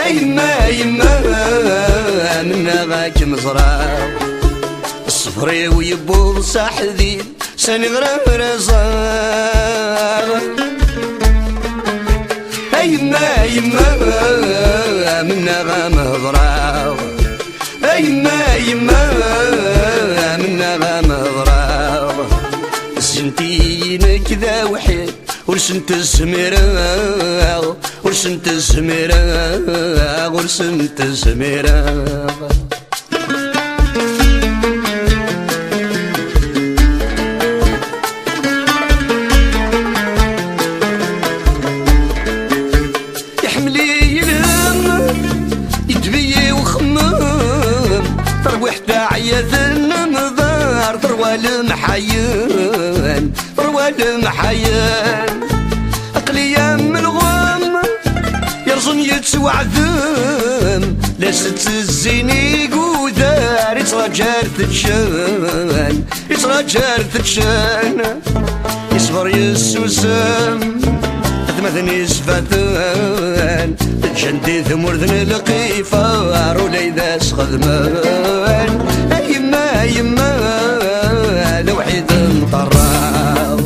يما يما منا غاك مزرعة الصفري ويبوض صاحذين ساني غرام رزاق يما يما منا غا مزرعة يما يما منا غا مزرعة سنتين كذا وحيد ورسنت الزميرة ورسنت الزميرة ورسنت الزميرة يحملي يلم يدبي وخمم تروح داعية النمضار تروى المحيان تروى المحيان أقليا من الغم يرزن يتسوى عذم لست الزيني قودار يتراجر تتشان يتراجر تتشان يصبر يسوسم مثني سفتان تجندي ثمور ذن القيفار وليدا سخدمان يما يما لوحيد مطراغ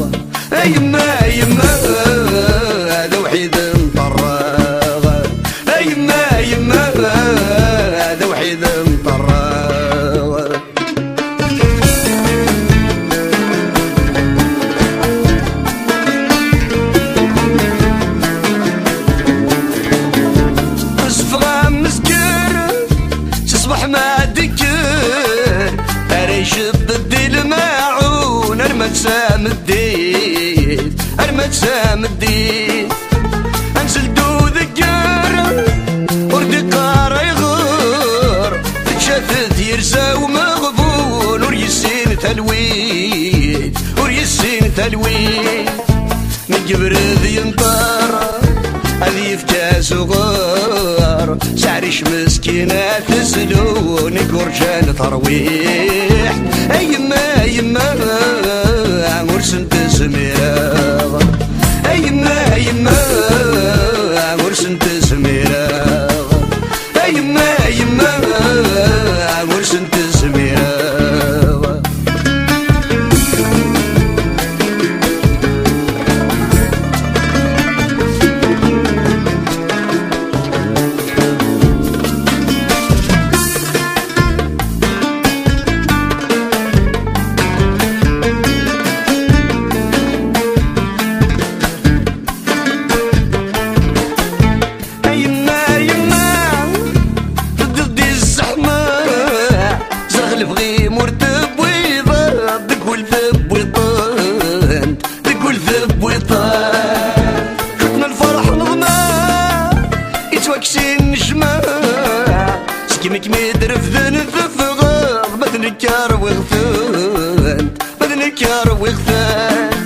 يما يما لوحيد مطراغ يما يما لوحيد مطراغ تصبح ما دكر اريش بدي الماعون ارمد سام الدين ارمد سام الدين انزل دو ذكر ورد قارا يغور تشثث يرزا ومغبون وريسين تلوين وريسين تلوين من جبرذ ينطر هذي في كاس وغار سعريش مسكينة تسلون قرشان ترويح يما يما مرسن تسميرا يما يما مرسن تسميرا يما يما مرسن تسميرا شفنا الفرح نظما يتوكسين نجمة سكيمك ميدرف ذن ثفغاض بدنكار وغثان بدنكار وغثان